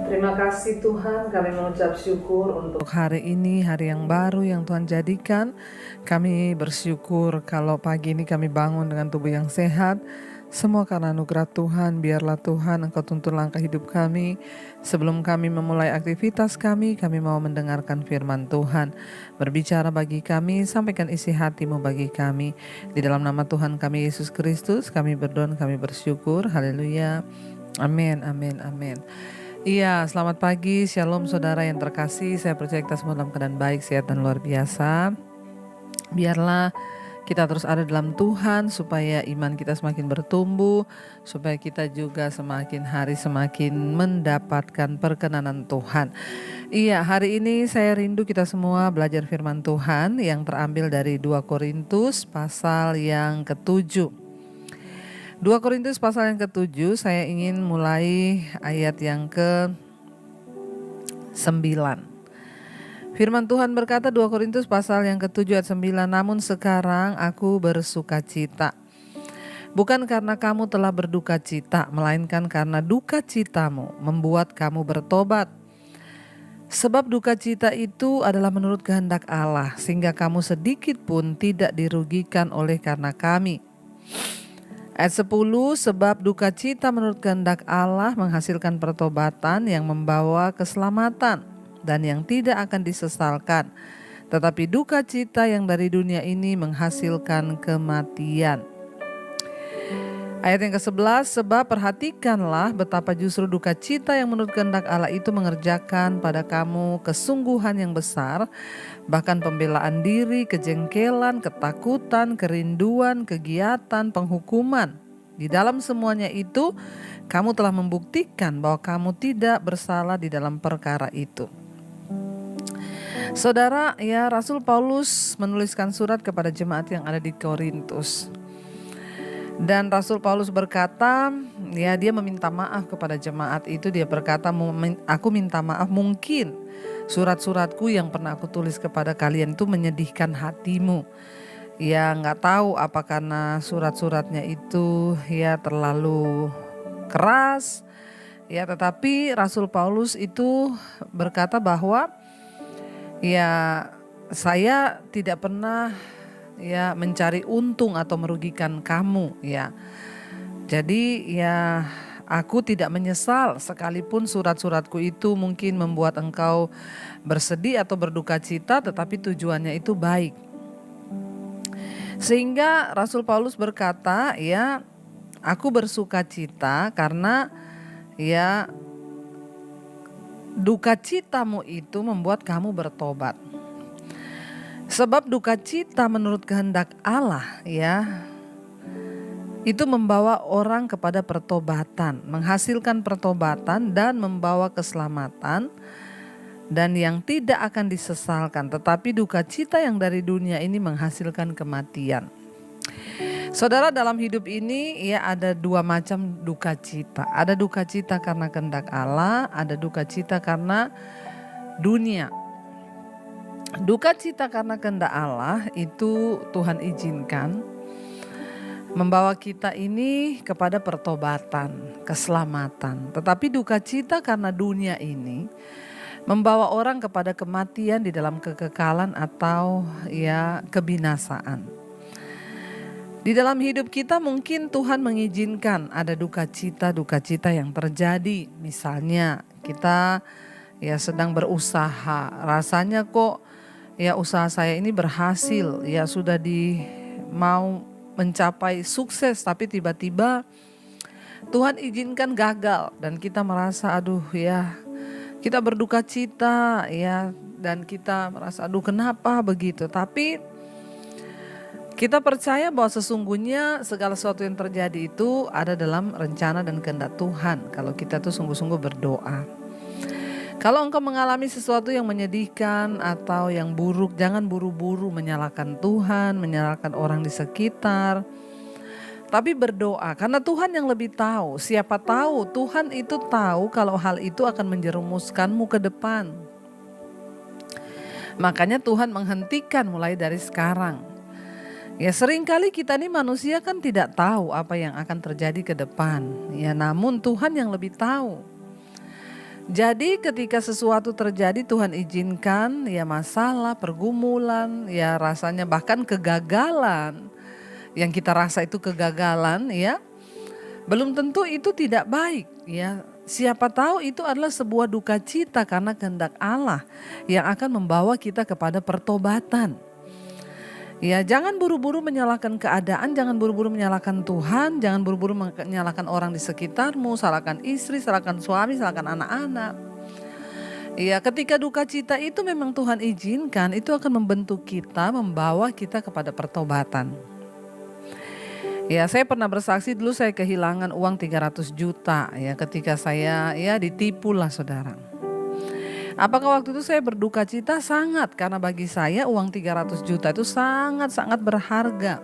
Terima kasih Tuhan, kami mengucap syukur untuk hari ini, hari yang baru yang Tuhan jadikan. Kami bersyukur kalau pagi ini kami bangun dengan tubuh yang sehat. Semua karena anugerah Tuhan. Biarlah Tuhan Engkau tuntun langkah hidup kami. Sebelum kami memulai aktivitas kami mau mendengarkan firman Tuhan. Berbicara bagi kami, sampaikan isi hati-Mu bagi kami. Di dalam nama Tuhan kami Yesus Kristus, kami berdoa, kami bersyukur. Haleluya. Amin, amin, amin. Iya, selamat pagi, shalom saudara yang terkasih. Saya percaya kita semua dalam keadaan baik, sehat dan luar biasa. Biarlah kita terus ada dalam Tuhan supaya iman kita semakin bertumbuh, supaya kita juga semakin hari semakin mendapatkan perkenanan Tuhan. Iya, hari ini saya rindu kita semua belajar firman Tuhan yang terambil dari 2 Korintus pasal yang ke-7. 2 Korintus pasal yang ke-7, saya ingin mulai ayat yang ke-9. Firman Tuhan berkata 2 Korintus pasal yang ke-7 ayat 9, namun sekarang aku bersuka cita. Bukan karena kamu telah berduka cita, melainkan karena duka citamu membuat kamu bertobat. Sebab duka cita itu adalah menurut kehendak Allah, sehingga kamu sedikit pun tidak dirugikan oleh karena kami. Ayat 10, sebab duka cita menurut kehendak Allah menghasilkan pertobatan yang membawa keselamatan dan yang tidak akan disesalkan. Tetapi duka cita yang dari dunia ini menghasilkan kematian. Ayat yang ke-11, sebab perhatikanlah betapa justru duka cita yang menurut kehendak Allah itu mengerjakan pada kamu kesungguhan yang besar, bahkan pembelaan diri, kejengkelan, ketakutan, kerinduan, kegiatan, penghukuman. Di dalam semuanya itu, kamu telah membuktikan bahwa kamu tidak bersalah di dalam perkara itu. Saudara, ya Rasul Paulus menuliskan surat kepada jemaat yang ada di Korintus. Dan Rasul Paulus berkata, ya dia meminta maaf kepada jemaat itu. Dia berkata, aku minta maaf, mungkin surat-suratku yang pernah aku tulis kepada kalian itu menyedihkan hatimu. Ya nggak tahu apa karena surat-suratnya itu ya terlalu keras. Ya tetapi Rasul Paulus itu berkata bahwa ya saya tidak pernah ya mencari untung atau merugikan kamu ya. Jadi ya aku tidak menyesal sekalipun surat-suratku itu mungkin membuat engkau bersedih atau berduka cita, tetapi tujuannya itu baik. Sehingga Rasul Paulus berkata, ya aku bersuka cita karena ya duka citamu itu membuat kamu bertobat. Sebab duka cita menurut kehendak Allah ya itu membawa orang kepada pertobatan, menghasilkan pertobatan dan membawa keselamatan dan yang tidak akan disesalkan. Tetapi duka cita yang dari dunia ini menghasilkan kematian. Saudara, dalam hidup ini ya ada dua macam duka cita. Ada duka cita karena kehendak Allah, ada duka cita karena dunia. Duka cita karena kehendak Allah itu Tuhan izinkan membawa kita ini kepada pertobatan, keselamatan. Tetapi duka cita karena dunia ini membawa orang kepada kematian di dalam kekekalan atau ya kebinasaan. Di dalam hidup kita mungkin Tuhan mengizinkan ada duka cita yang terjadi. Misalnya kita ya sedang berusaha, rasanya kok ya usaha saya ini berhasil, ya sudah mau mencapai sukses, tapi tiba-tiba Tuhan izinkan gagal dan kita merasa aduh ya kita berduka cita ya, dan kita merasa aduh kenapa begitu. Tapi kita percaya bahwa sesungguhnya segala sesuatu yang terjadi itu ada dalam rencana dan kehendak Tuhan kalau kita tuh sungguh-sungguh berdoa. Kalau engkau mengalami sesuatu yang menyedihkan atau yang buruk, jangan buru-buru menyalahkan Tuhan, menyalahkan orang di sekitar. Tapi berdoa, karena Tuhan yang lebih tahu. Siapa tahu Tuhan itu tahu kalau hal itu akan menjerumuskanmu ke depan. Makanya Tuhan menghentikan mulai dari sekarang. Ya seringkali kita nih manusia kan tidak tahu apa yang akan terjadi ke depan. Ya namun Tuhan yang lebih tahu. Jadi ketika sesuatu terjadi Tuhan izinkan, ya masalah, pergumulan, ya rasanya bahkan kegagalan. Yang kita rasa itu kegagalan, ya belum tentu itu tidak baik, ya. Siapa tahu itu adalah sebuah duka cita karena kehendak Allah yang akan membawa kita kepada pertobatan. Ya, jangan buru-buru menyalahkan keadaan, jangan buru-buru menyalahkan Tuhan, jangan buru-buru menyalahkan orang di sekitarmu, salahkan istri, salahkan suami, salahkan anak-anak. Ya, ketika duka cita itu memang Tuhan izinkan, itu akan membentuk kita, membawa kita kepada pertobatan. Ya, saya pernah bersaksi dulu saya kehilangan uang 300 juta ya ketika saya ya ditipu lah saudara. Apakah waktu itu saya berduka cita? Sangat, karena bagi saya uang 300 juta itu sangat-sangat berharga.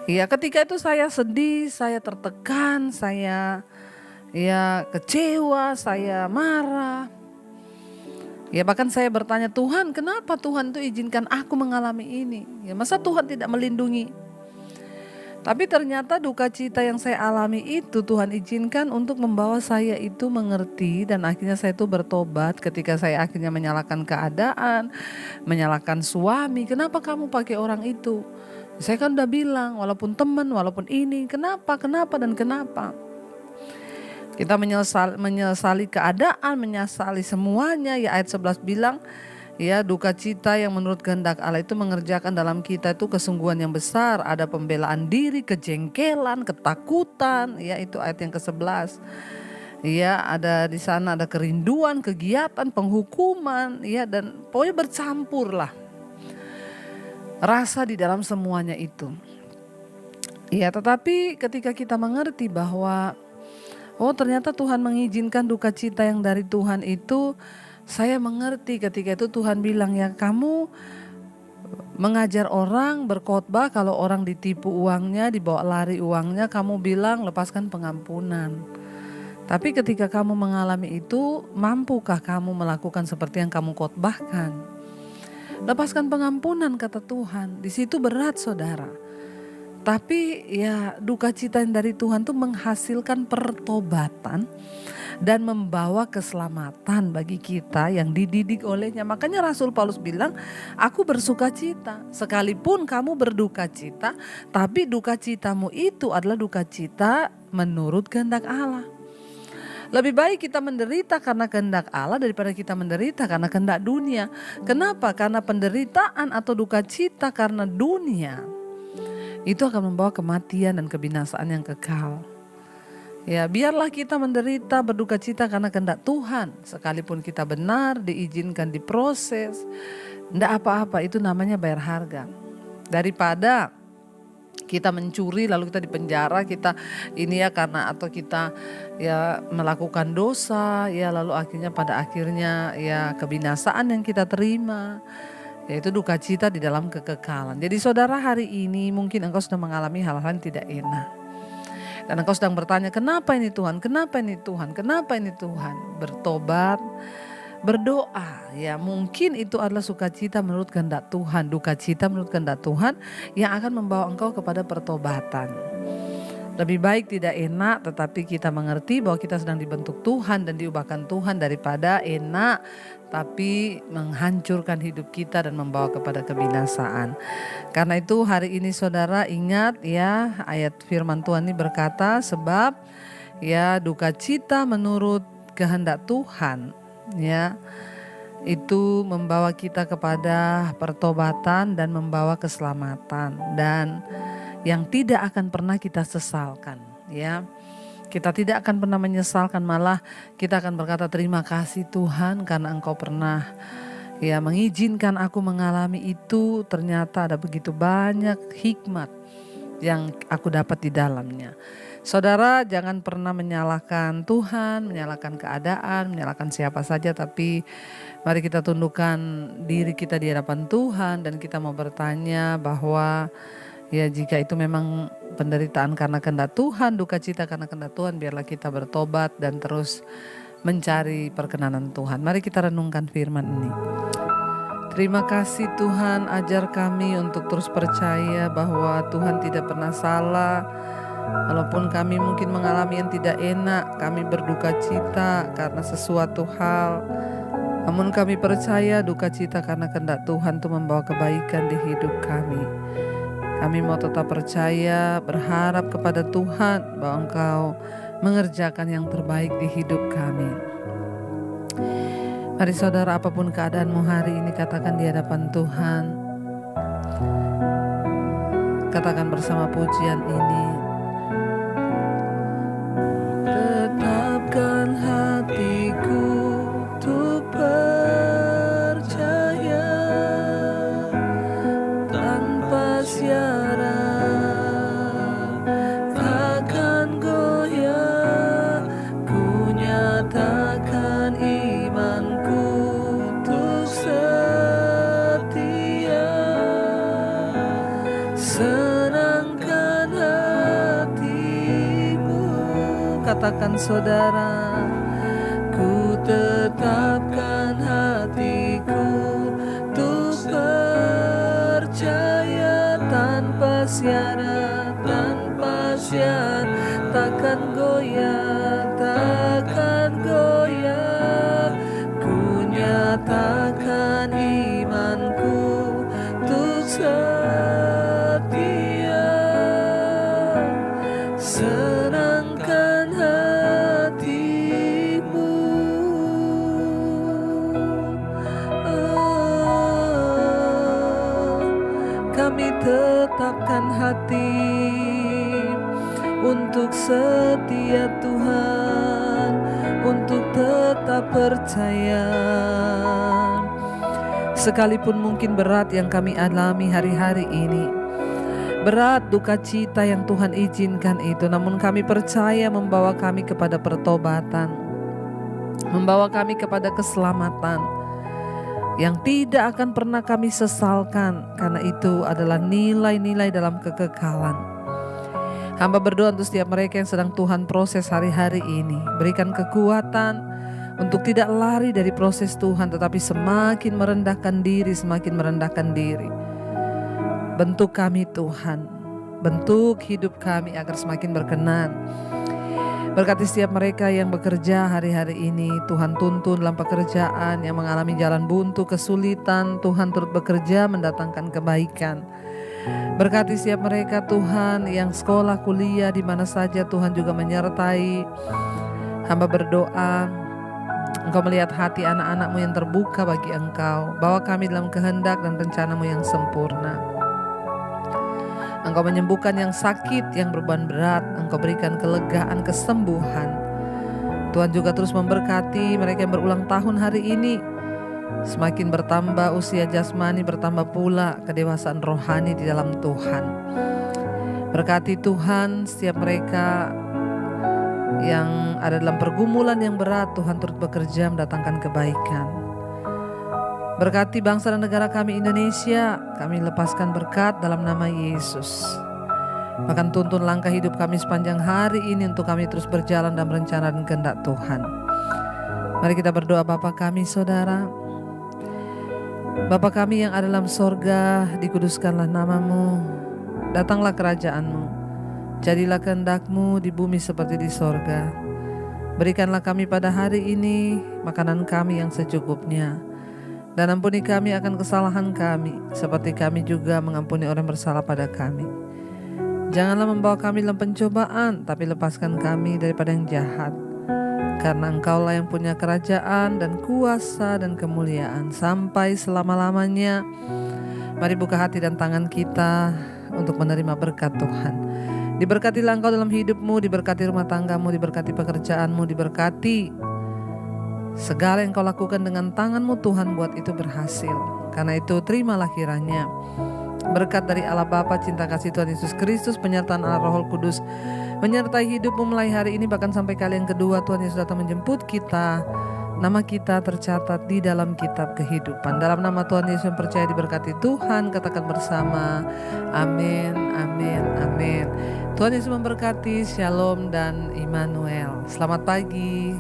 Ya, ketika itu saya sedih, saya tertekan, saya ya kecewa, saya marah. Ya, bahkan saya bertanya, Tuhan, kenapa Tuhan itu izinkan aku mengalami ini? Ya, masa Tuhan tidak melindungi? Tapi ternyata duka cita yang saya alami itu Tuhan izinkan untuk membawa saya itu mengerti, dan akhirnya saya itu bertobat ketika saya akhirnya menyalahkan keadaan, menyalahkan suami. Kenapa kamu pakai orang itu? Saya kan udah bilang, walaupun teman, walaupun ini, kenapa, dan kenapa. Kita menyesali keadaan, menyesali semuanya. Ya, ayat 11 bilang, ya, duka cita yang menurut kehendak Allah itu mengerjakan dalam kita itu kesungguhan yang besar. Ada pembelaan diri, kejengkelan, ketakutan. Ya, itu ayat yang ke-11. Ya, ada di sana ada kerinduan, kegiatan, penghukuman. Ya, dan pokoknya bercampur lah rasa di dalam semuanya itu. Ya, tetapi ketika kita mengerti bahwa oh ternyata Tuhan mengizinkan duka cita yang dari Tuhan itu, saya mengerti ketika itu Tuhan bilang, ya kamu mengajar orang berkhotbah, kalau orang ditipu uangnya, dibawa lari uangnya, kamu bilang lepaskan pengampunan. Tapi ketika kamu mengalami itu, mampukah kamu melakukan seperti yang kamu khotbahkan? Lepaskan pengampunan, kata Tuhan. Di situ berat saudara. Tapi ya duka cita yang dari Tuhan tuh menghasilkan pertobatan dan membawa keselamatan bagi kita yang dididik olehnya. Makanya Rasul Paulus bilang, aku bersuka cita. Sekalipun kamu berduka cita, tapi duka citamu itu adalah duka cita menurut kehendak Allah. Lebih baik kita menderita karena kehendak Allah daripada kita menderita karena kehendak dunia. Kenapa? Karena penderitaan atau duka cita karena dunia itu akan membawa kematian dan kebinasaan yang kekal. Ya, biarlah kita menderita berduka cita karena kehendak Tuhan. Sekalipun kita benar, diizinkan diproses, enggak apa-apa, itu namanya bayar harga. Daripada kita mencuri lalu kita dipenjara, kita ini ya karena atau kita ya melakukan dosa ya lalu pada akhirnya ya kebinasaan yang kita terima, yaitu duka cita di dalam kekekalan. Jadi saudara, hari ini mungkin engkau sudah mengalami hal-hal yang tidak enak. Dan engkau sedang bertanya, kenapa ini Tuhan? Kenapa ini Tuhan? Kenapa ini Tuhan? Bertobat, berdoa, ya mungkin itu adalah sukacita menurut kehendak Tuhan, duka cita menurut kehendak Tuhan yang akan membawa engkau kepada pertobatan. Lebih baik tidak enak tetapi kita mengerti bahwa kita sedang dibentuk Tuhan dan diubahkan Tuhan, daripada enak tapi menghancurkan hidup kita dan membawa kepada kebinasaan. Karena itu hari ini saudara ingat ya, ayat firman Tuhan ini berkata, sebab ya duka cita menurut kehendak Tuhan ya itu membawa kita kepada pertobatan dan membawa keselamatan dan yang tidak akan pernah kita sesalkan ya. Kita tidak akan pernah menyesalkan, malah kita akan berkata terima kasih Tuhan karena Engkau pernah ya mengizinkan aku mengalami itu. Ternyata ada begitu banyak hikmat yang aku dapat di dalamnya. Saudara, jangan pernah menyalahkan Tuhan, menyalahkan keadaan, menyalahkan siapa saja, tapi mari kita tundukkan diri kita di hadapan Tuhan dan kita mau bertanya bahwa ya jika itu memang penderitaan karena kehendak Tuhan, duka cita karena kehendak Tuhan, biarlah kita bertobat dan terus mencari perkenanan Tuhan. Mari kita renungkan firman ini. Terima kasih Tuhan, ajar kami untuk terus percaya bahwa Tuhan tidak pernah salah. Walaupun kami mungkin mengalami yang tidak enak, kami berduka cita karena sesuatu hal. Namun kami percaya duka cita karena kehendak Tuhan itu membawa kebaikan di hidup kami. Kami mau tetap percaya, berharap kepada Tuhan bahwa Engkau mengerjakan yang terbaik di hidup kami. Mari saudara, apapun keadaanmu hari ini, katakan di hadapan Tuhan. Katakan bersama pujian ini. Tetapkan hatiku untuk percaya tanpa syarat, takkan goyah. Ku nyatakan imanku untuk setia. Senangkan hatimu, katakan saudara. Ku tetapkan hatiku untuk percaya tanpa syarat, tanpa syarat, takkan goyah, takkan goyah. Ku nyatakan imanku untuk setia. Senangkan hatimu. Kami tetapkan hati untuk setia Tuhan, untuk tetap percaya. Sekalipun mungkin berat yang kami alami hari-hari ini, berat duka cita yang Tuhan izinkan itu, namun kami percaya membawa kami kepada pertobatan, membawa kami kepada keselamatan yang tidak akan pernah kami sesalkan, karena itu adalah nilai-nilai dalam kekekalan. Hamba berdoa untuk setiap mereka yang sedang Tuhan proses hari-hari ini. Berikan kekuatan untuk tidak lari dari proses Tuhan, tetapi semakin merendahkan diri, semakin merendahkan diri. Bentuk kami Tuhan, bentuk hidup kami agar semakin berkenan. Berkati setiap mereka yang bekerja hari-hari ini, Tuhan tuntun dalam pekerjaan, yang mengalami jalan buntu, kesulitan, Tuhan turut bekerja mendatangkan kebaikan. Berkati setiap mereka Tuhan yang sekolah, kuliah, di mana saja Tuhan juga menyertai. Hamba berdoa, Engkau melihat hati anak-anak-Mu yang terbuka bagi Engkau. Bawa kami dalam kehendak dan rencana-Mu yang sempurna. Engkau menyembuhkan yang sakit, yang beban berat. Engkau berikan kelegaan, kesembuhan. Tuhan juga terus memberkati mereka yang berulang tahun hari ini. Semakin bertambah usia jasmani, bertambah pula kedewasaan rohani di dalam Tuhan. Berkati Tuhan setiap mereka yang ada dalam pergumulan yang berat, Tuhan turut bekerja mendatangkan kebaikan. Berkati bangsa dan negara kami Indonesia, kami lepaskan berkat dalam nama Yesus. Bahkan tuntun langkah hidup kami sepanjang hari ini untuk kami terus berjalan dalam rencana dan kehendak Tuhan. Mari kita berdoa. Bapa kami, saudara, Bapa kami yang ada dalam sorga, dikuduskanlah nama-Mu, datanglah kerajaan-Mu, jadilah kehendak-Mu di bumi seperti di sorga. Berikanlah kami pada hari ini makanan kami yang secukupnya, dan ampuni kami akan kesalahan kami, seperti kami juga mengampuni orang bersalah pada kami. Janganlah membawa kami dalam pencobaan, tapi lepaskan kami daripada yang jahat. Karena Engkaulah yang punya kerajaan dan kuasa dan kemuliaan sampai selama-lamanya. Mari buka hati dan tangan kita untuk menerima berkat Tuhan. Diberkatilah Engkau dalam hidupmu, diberkati rumah tanggamu, diberkati pekerjaanmu, diberkati segala yang Kau lakukan dengan tanganmu Tuhan, buat itu berhasil. Karena itu terimalah kiranya berkat dari Allah Bapa, cinta kasih Tuhan Yesus Kristus, penyertaan Allah Roh Kudus menyertai hidupmu mulai hari ini bahkan sampai kali yang kedua Tuhan Yesus datang menjemput kita. Nama kita tercatat di dalam kitab kehidupan. Dalam nama Tuhan Yesus yang percaya diberkati Tuhan, katakan bersama, amin, amin, amin. Tuhan Yesus memberkati, shalom dan Immanuel. Selamat pagi.